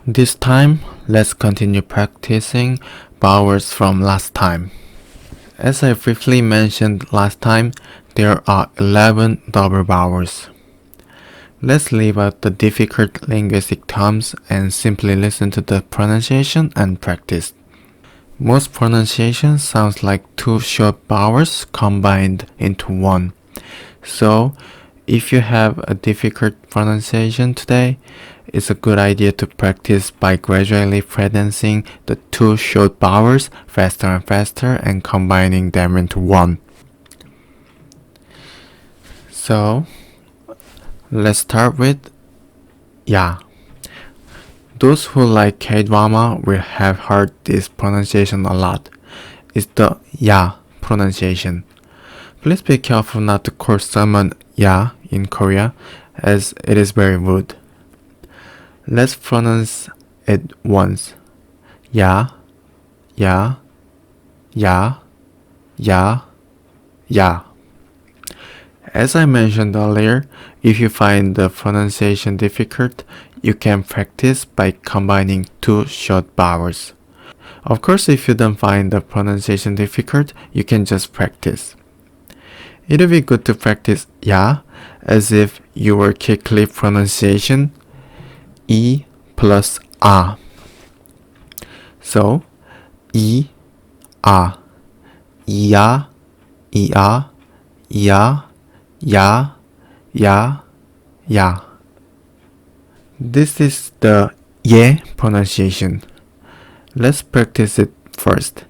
This time, let's continue practicing vowels from last time. As I briefly mentioned last time, there are 11 double vowels. Let's leave out the difficult linguistic terms and simply listen to the pronunciation and practice. Most pronunciation sounds like two short vowels combined into one. So, if you have a difficult pronunciation today, it's a good idea to practice by gradually pronouncing the two short vowels faster and faster and combining them into one. So, let's start with ya. Those who like K-drama will have heard this pronunciation a lot. It's the ya pronunciation. Please be careful not to call someone ya in Korea, as it is very rude. Let's pronounce it once. Ya, ya, ya, ya, ya. As I mentioned earlier, if you find the pronunciation difficult, you can practice by combining two short vowels. Of course, if you don't find the pronunciation difficult, you can just practice. It'll be good to practice ya as if you were quickly pronunciation E plus A. So, E, A, ya, ya, ya, ya, ya, ya. This is the ye pronunciation. Let's practice it first.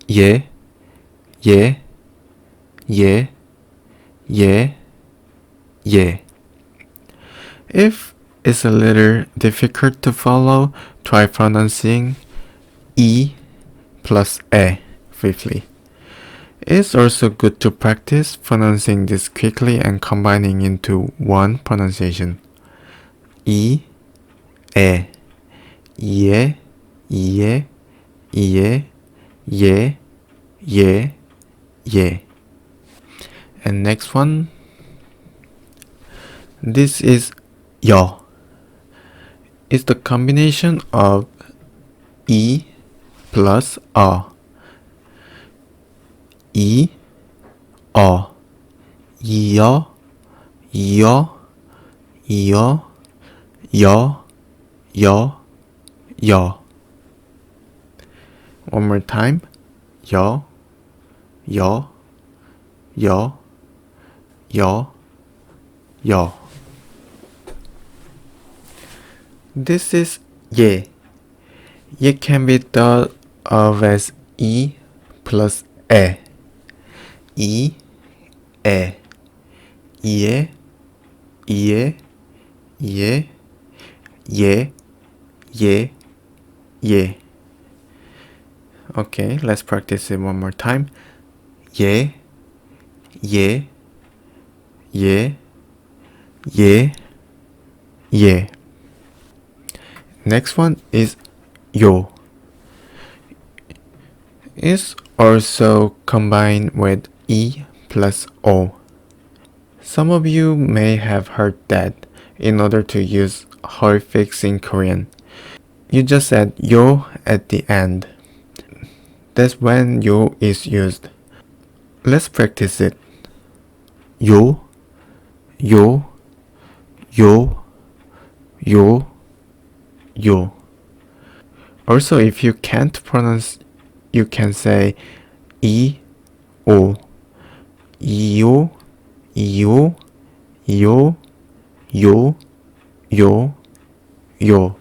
Ye, ye, ye, ye, ye. If it's a little difficult to follow, try pronouncing E plus A briefly. It's also good to practice pronouncing this quickly and combining into one pronunciation. E, E, ye, ye, ye, ye, ye, ye. And next one, this is yo. It's the combination of E plus A. E, A. Yo, yo, yo, yo, yo, yo. One more time. Yo, yo, yo, yo, yo. This is ye. Ye can be thought of as E plus E. E, E. Ye, ye, ye, ye, ye, ye. Okay, let's practice it one more time. Ye, ye, ye, ye, ye. Next one is yo. It's also combined with E plus O. Some of you may have heard that in order to use horrifics in Korean, you just add yo at the end. That's when yo is used. Let's practice it. Yo, yo, yo, yo, yo. Also, if you can't pronounce, you can say E, O. Yo, yo, yo, yo, yo, yo.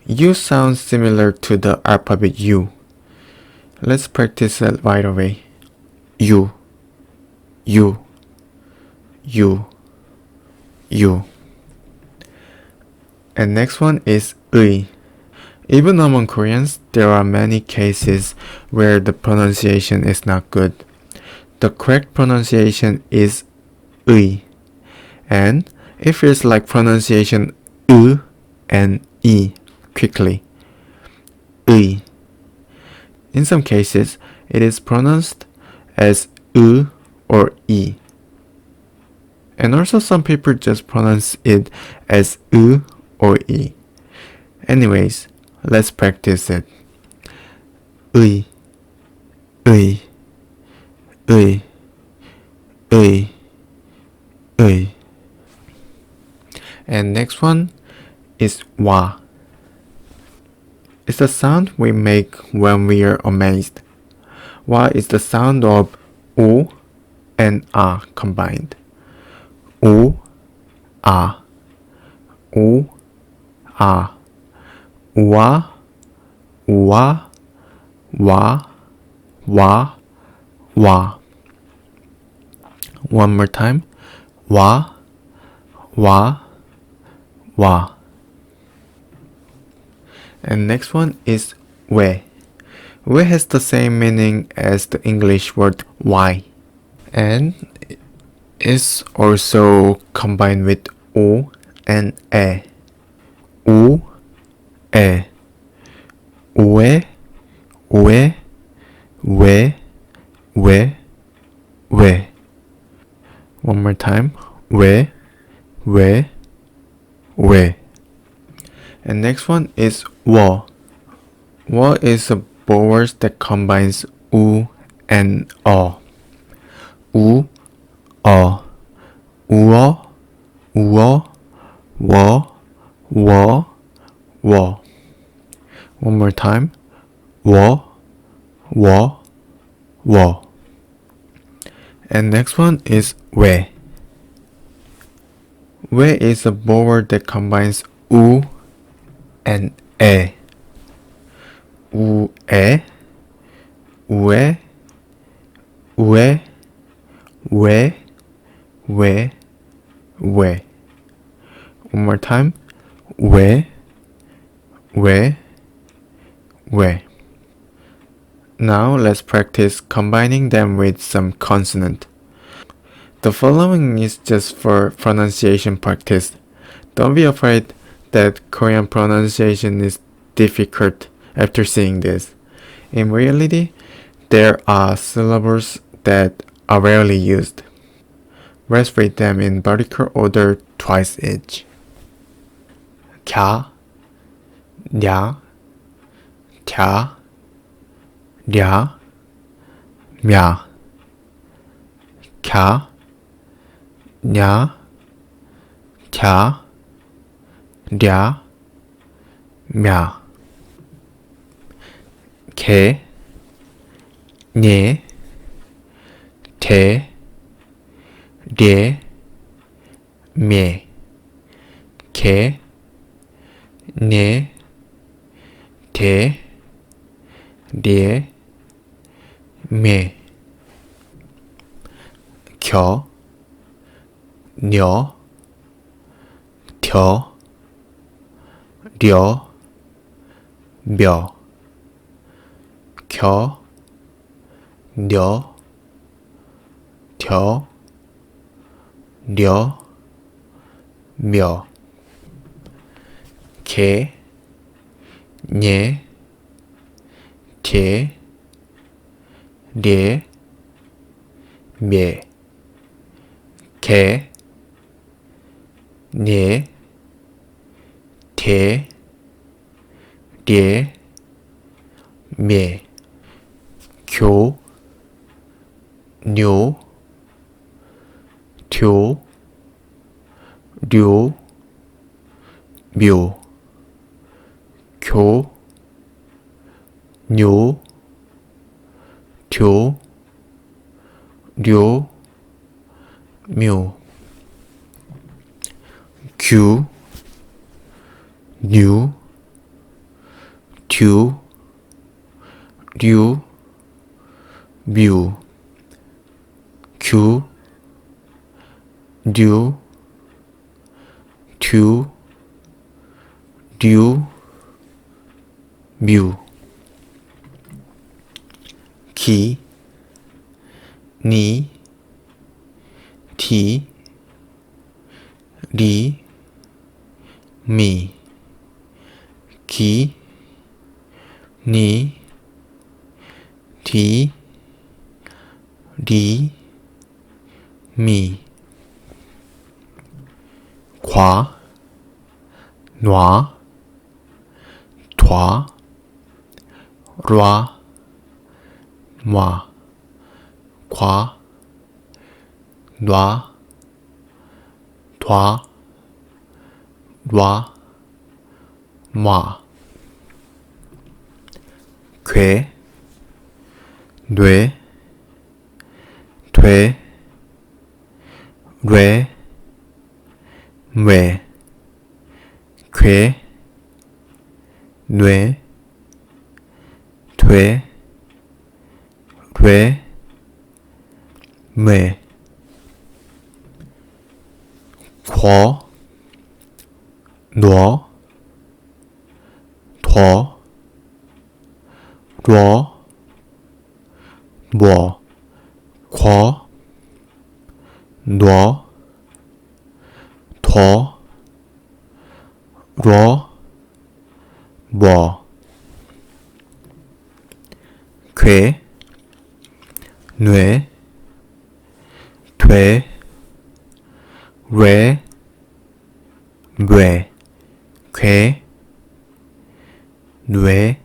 U sounds similar to the alphabet U. Let's practice it right away. U, U, U, U. And next one is 의. Even among Koreans, there are many cases where the pronunciation is not good. The correct pronunciation is 의. And it feels like pronunciation ư and 이 quickly. 의. In some cases, it is pronounced as ư or 이. And also some people just pronounce it as or e. Anyways, let's practice it. 의, 의, 의, 의, 의. And next one is 와. It's the sound we make when we are amazed. Wa is the sound of O and A combined. O, A, O, A. Wa, wa, wa, wa, wa. One more time. Wa, wa, wa. And next one is we. We has the same meaning as the English word why. And is also combined with O and E. O, E. We, we, we, we, we. One more time. We, we, we. And next one is wo. Wo is a vowel that combines u and o. U, o. Uo, uo, wo, wo, wo. One more time. Wo, wo, wo. And next one is we. We is a vowel that combines u and e. U, e, ue, ue, we, we, we. One more time. We, we, we. Now let's practice combining them with some consonant. The following is just for pronunciation practice. Don't be afraid that Korean pronunciation is difficult after seeing this. In reality, there are syllables that are rarely used. Let's read them in vertical order twice each. 갸, 냐, 갸, 랴, 냐. 갸, 냐, 갸, 랴, 냐. 개, 녜, 대, 례, 매. 개, 녜, 대, 례, 매. 겨, 녀, 겨, 려, 며. 겨, 녀, 겨, 려, 며. 개, 녜, 대, 례, 매. 개, 녜, 대, 례, 매. 교, 뇨, 교, 료, 묘. 교, 뇨, 교, 료, 묘. 규, 뉴, 듀, 류, 뮤. 규, 뉴, 듀, 류, 뮤. 기, 니, 티, 리, 미. 기, 니, 티, 리, 미. croix, noir, toi, roi, moi, croix, noir, toi, roi, moi. 괴, 뇌, 돼, 뇌, 뇌, 괴, 뇌, 돼, 뇌, 뇌. 궈, 너, 더, 러, 뭐, 궈, 너, 더, 러, 뭐. 괴, 뇌, 돼, 뇌, 뇌, 괴, 뇌,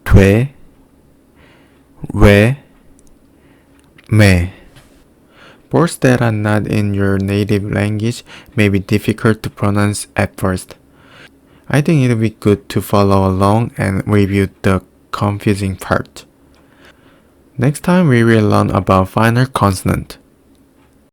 돼, 뇌, 매. Words that are not in your native language may be difficult to pronounce at first. I think it would be good to follow along and review the confusing part. Next time we will learn about final consonant.